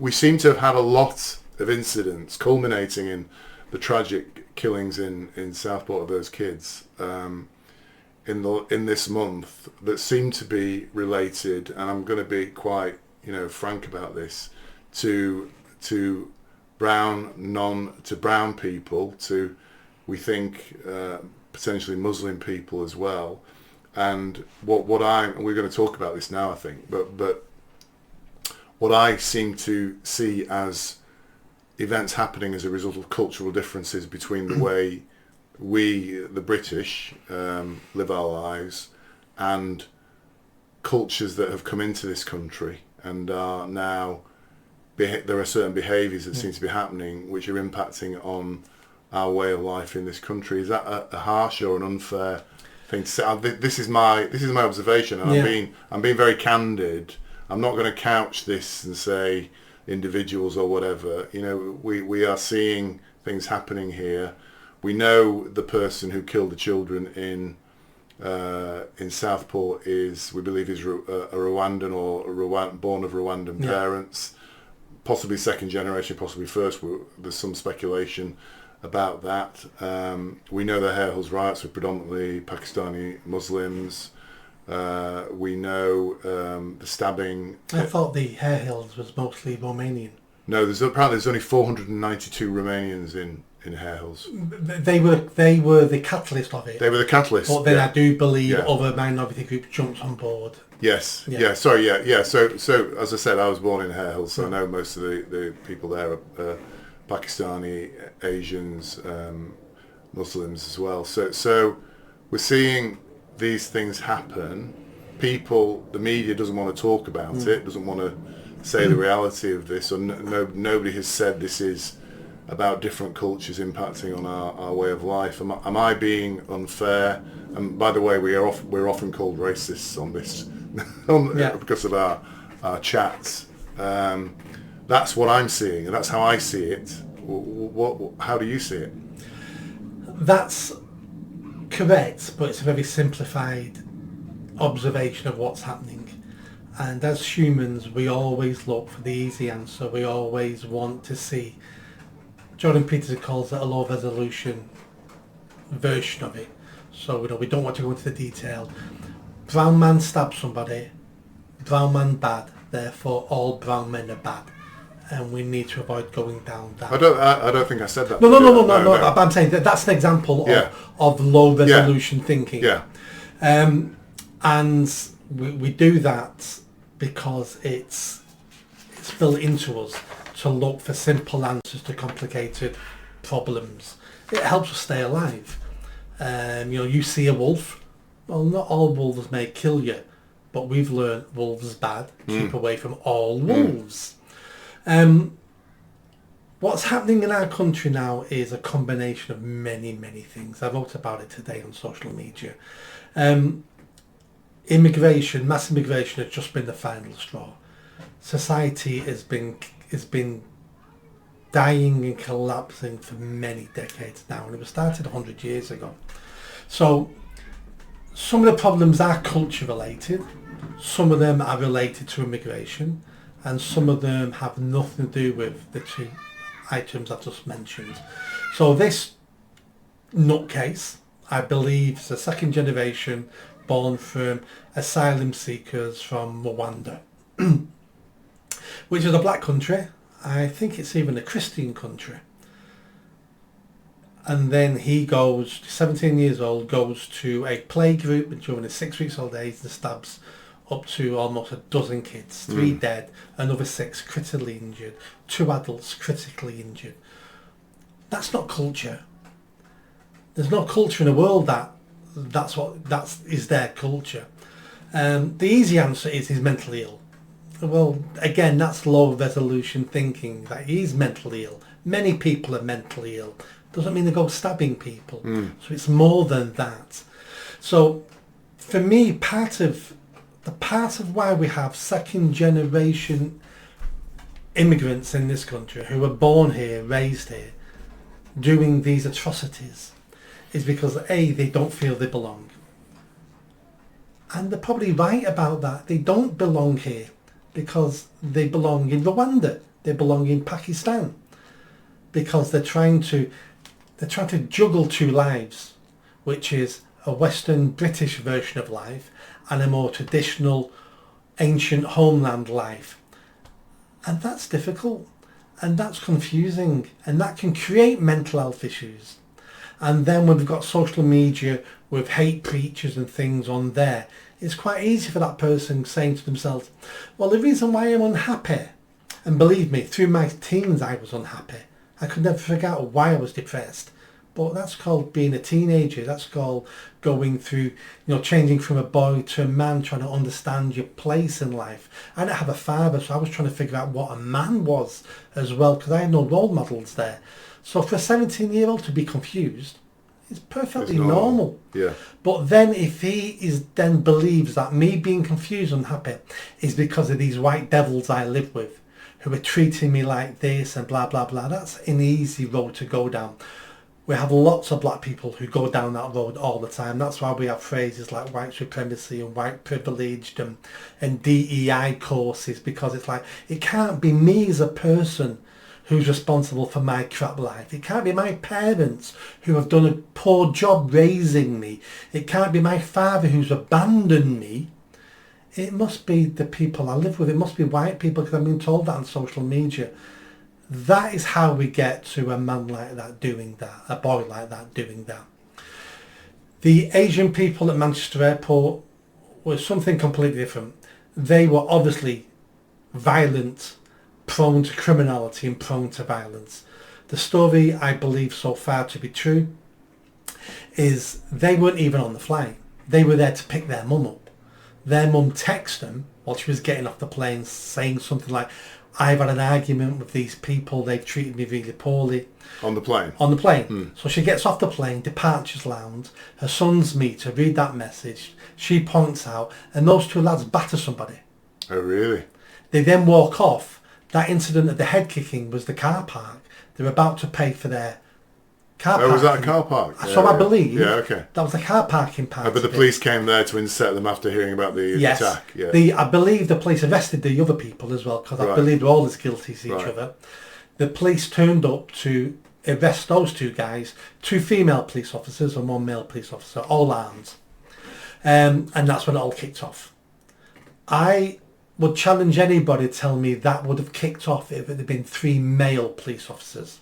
we seem to have had a lot of incidents culminating in the tragic killings in Southport of those kids in this month that seem to be related, and I'm going to be quite frank about this, to brown people, to we think potentially Muslim people as well. And we're going to talk about this now, I think, but what I seem to see as events happening as a result of cultural differences between the way we, the British, live our lives and cultures that have come into this country and are now, there are certain behaviours that seem to be happening which are impacting on our way of life in this country. Is that a harsh or an unfair thing to say? This is my observation, and I'm being very candid. I'm not going to couch this and say individuals or whatever. We are seeing things happening here. We know the person who killed the children in Southport we believe is a Rwandan or born of Rwandan parents, possibly second generation, possibly first. There's some speculation about that. We know the Hair Hills riots were predominantly Pakistani Muslims. We know the stabbing. I thought the Hair Hills was mostly Romanian. No, there's only 492 Romanians in Hair Hills. They were the catalyst of it. They were the catalyst. But then I do believe other minority groups jumped on board. Yes. Yeah. Sorry. Yeah. So as I said, I was born in Hair Hills, so I know most of the people there are Pakistani, Asians, Muslims as well. So we're seeing these things happen. The media doesn't want to talk about it, doesn't want to say the reality of this, or nobody has said this is about different cultures impacting on our way of life. Am I being unfair? And by the way, we're often called racists on this because of our chats. That's what I'm seeing, and that's how I see it. How do you see it? That's correct, but it's a very simplified observation of what's happening. And as humans, we always look for the easy answer. We always want to see. Jordan Peterson calls it a low resolution version of it. So we don't want to go into the detail. Brown man stabbed somebody, brown man bad, therefore all brown men are bad, and we need to avoid going down that. I don't think I said that. No. I'm saying that's an example of low resolution thinking. Yeah. And we do that because it's built into us to look for simple answers to complicated problems. It helps us stay alive. You see a wolf. Well, not all wolves may kill you, but we've learned wolves bad. Keep away from all wolves. What's happening in our country now is a combination of many, many things. I wrote about it today on social media. Mass immigration has just been the final straw. Society has been dying and collapsing for many decades now, and it was started 100 years ago. So some of the problems are culture related, some of them are related to immigration, and some of them have nothing to do with the two items I've just mentioned. So this nutcase, I believe, is a second generation born from asylum seekers from Rwanda, which is a black country. I think it's even a Christian country. And then he goes, 17 years old, goes to a play group during his 6 weeks old age and stabs up to almost a dozen kids, 3 dead, another 6 critically injured, 2 adults critically injured. That's not culture. There's no culture in the world that is their culture. The easy answer is he's mentally ill. Well, again, that's low resolution thinking, that he's mentally ill. Many people are mentally ill. Doesn't mean they go stabbing people. So it's more than that. So for me, part of why we have second generation immigrants in this country who were born here, raised here, doing these atrocities is because A, they don't feel they belong. And they're probably right about that. They don't belong here because they belong in Rwanda. they belong in Pakistan, because they're trying to juggle two lives, which is a Western British version of life and a more traditional ancient homeland life. And that's difficult, and that's confusing, and that can create mental health issues. And then when we've got social media with hate preachers and things on there, it's quite easy for that person saying to themselves, well, the reason why I'm unhappy, and believe me, through my teens I was unhappy. I could never figure out why I was depressed. But that's called being a teenager. That's called going through, changing from a boy to a man, trying to understand your place in life. I didn't have a father, so I was trying to figure out what a man was as well, because I had no role models there. So for a 17-year-old to be confused, it's perfectly normal. Yeah. But then if he then believes that me being confused and unhappy is because of these white devils I live with, who are treating me like this and blah, blah, blah, that's an easy road to go down. We have lots of black people who go down that road all the time. That's why we have phrases like white supremacy and white privileged and DEI courses, because it's like, it can't be me as a person who's responsible for my crap life. It can't be my parents who have done a poor job raising me. It can't be my father who's abandoned me. It must be the people I live with. It must be white people, because I've been told that on social media. That is how we get to a man like that doing that, a boy like that doing that. The Asian people at Manchester Airport was something completely different. They were obviously violent, prone to criminality and prone to violence. The story I believe so far to be true is they weren't even on the flight. They were there to pick their mum up. Their mum texted them while she was getting off the plane saying something like, I've had an argument with these people, they've treated me really poorly. On the plane? On the plane. So she gets off the plane, departures lounge, her sons meet her, read that message, she points out, and those two lads batter somebody. Oh, really? They then walk off. That incident at the head kicking was the car park. They're about to pay for their car park. Oh, was that a car park? So I believe okay. That was the car parking part. But the police came there to intercept them after hearing about the attack. Yeah. I believe the police arrested the other people as well, because I believe they're all as guilty as each other. The police turned up to arrest those two guys, 2 female police officers and 1 male police officer, all armed. And that's when it all kicked off. I would challenge anybody to tell me that would have kicked off if it had been 3 male police officers.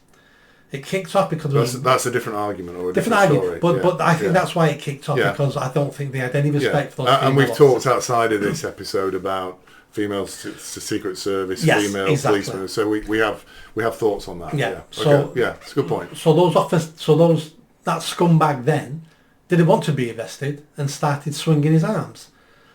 It kicked off because that's a different argument or a different argument. Story. But I think that's why it kicked off, because I don't think they had any respect for those. And we've talked outside of this episode about female Secret Service, female policemen. So we have thoughts on that. Yeah. So it's a good point. So that scumbag then didn't want to be arrested and started swinging his arms.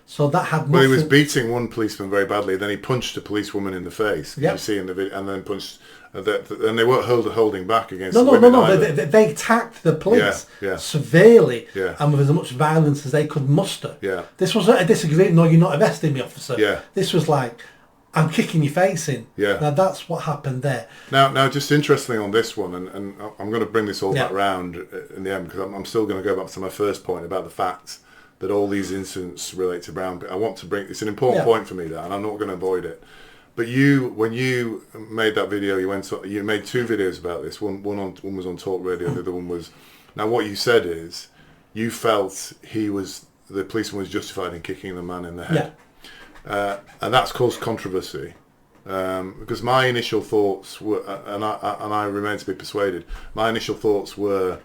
So that had nothing. Well, he was beating one policeman very badly. Then he punched a policewoman in the face. Yep. You see in the video, and then punched. And they weren't holding back against. No. They attacked the police severely and with as much violence as they could muster. Yeah. This wasn't a disagreement. No, you're not arresting me, officer. Yeah. This was like, I'm kicking your face in. Yeah. Now that's what happened there. Now, just interestingly on this one, and I'm going to bring this all back round in the end, because I'm still going to go back to my first point about the fact that all these incidents relate to brown people. I want to bring. It's an important point for me, that, and I'm not going to avoid it. But when you made that video, you made 2 videos about this. One was on Talk Radio, the other one was. Now, what you said is, you felt the policeman was justified in kicking the man in the head, and that's caused controversy. Because my initial thoughts were, and I remain to be persuaded. My initial thoughts were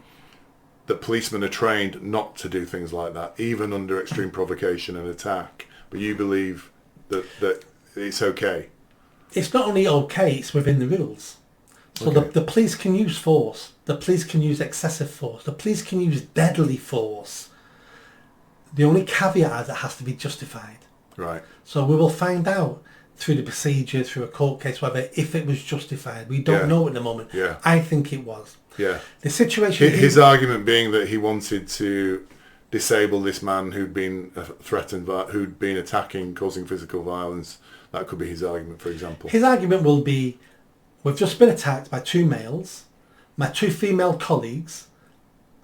that policemen are trained not to do things like that, even under extreme provocation and attack. But you believe that it's okay. It's not only okay, it's within the rules. So the police can use force. The police can use excessive force. The police can use deadly force. The only caveat is it has to be justified. Right. So we will find out through the procedure, through a court case, whether if it was justified. We don't know at the moment. Yeah. I think it was. Yeah. The situation... His argument being that he wanted to disable this man who'd been threatened, who'd been attacking, causing physical violence. That could be his argument, for example. His argument will be, we've just been attacked by 2 males. My 2 female colleagues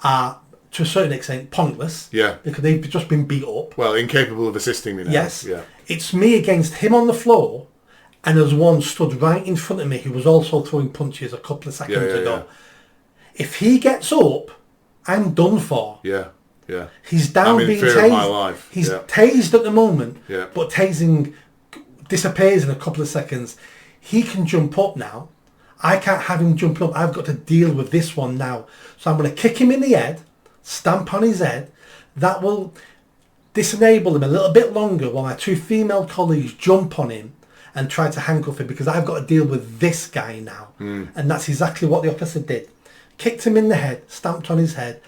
are, to a certain extent, pointless. Yeah. Because they've just been beat up. Well, incapable of assisting me now. Yes. Yeah. It's me against him on the floor And there's one stood right in front of me who was also throwing punches a couple of seconds ago. If he gets up, I'm done for. Yeah, yeah. He's down I'm in being fear tased. of my life. He's tased at the moment, Yeah. but tasing disappears in a couple of seconds. He can jump up now. I can't have him jumping up. I've got to deal with this one now. So I'm going to kick him in the head, stamp on his head. That will disable him a little bit longer while my two female colleagues jump on him and try to handcuff him, because I've got to deal with this guy now. And that's exactly what the officer did. Kicked him in the head, stamped on his head.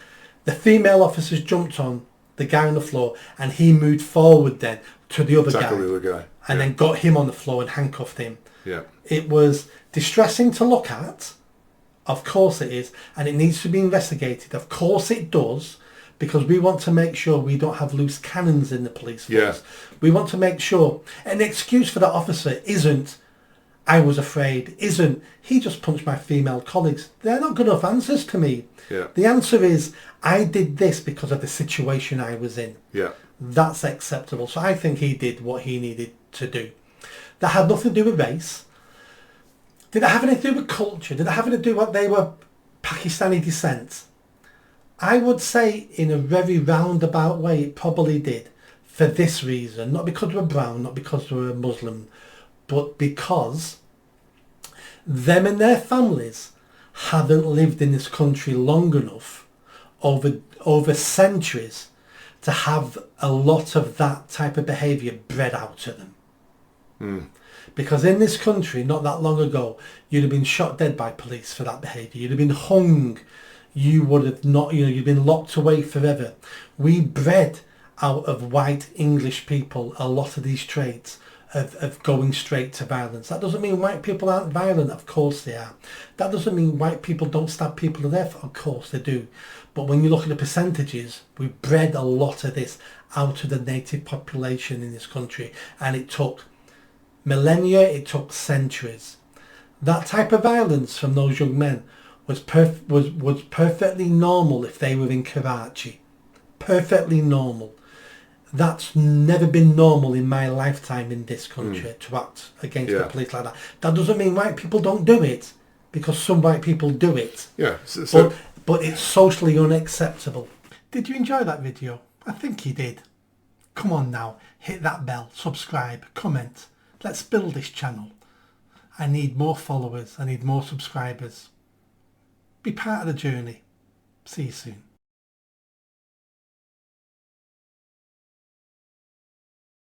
The female officers jumped on the guy on the floor, and he moved forward then to the other Tackle guy. the other guy. And then got him on the floor and handcuffed him. Yeah. It was distressing to look at. Of course it is. And it needs to be investigated. Of course it does. Because we want to make sure we don't have loose cannons in the police force. Yeah. We want to make sure an excuse for that officer isn't, I was afraid, isn't, he just punched my female colleagues. They're not good enough answers to me. Yeah. The answer is, I did this because of the situation I was in. Yeah. That's acceptable. So I think he did what he needed to do. That had nothing to do with race. Did it have anything to do with culture? Did it have anything to do with what they were Pakistani descent? I would say in a very roundabout way it probably did, for this reason. Not because they were brown, not because they were Muslim, but because them and their families haven't lived in this country long enough, over centuries, to have a lot of that type of behaviour bred out to them. Because in this country, not that long ago, you'd have been shot dead by police for that behaviour. You'd have been hung. You would have not, you'd been locked away forever. We bred out of white English people a lot of these traits of going straight to violence. That doesn't mean white people aren't violent. Of course they are. That doesn't mean white people don't stab people to death. Of course they do. But when you look at the percentages, we bred a lot of this out of the native population in this country. And it took millennia, it took centuries. That type of violence from those young men was perfectly normal if they were in Karachi. Perfectly normal. That's never been normal in my lifetime in this country, to act against the police like that. That doesn't mean white people don't do it, because some white people do it. Yeah. But it's socially unacceptable. Did you enjoy that video? I think you did. Come on now, hit that bell, subscribe, comment. Let's build this channel. I need more followers. I need more subscribers. Be part of the journey. See you soon.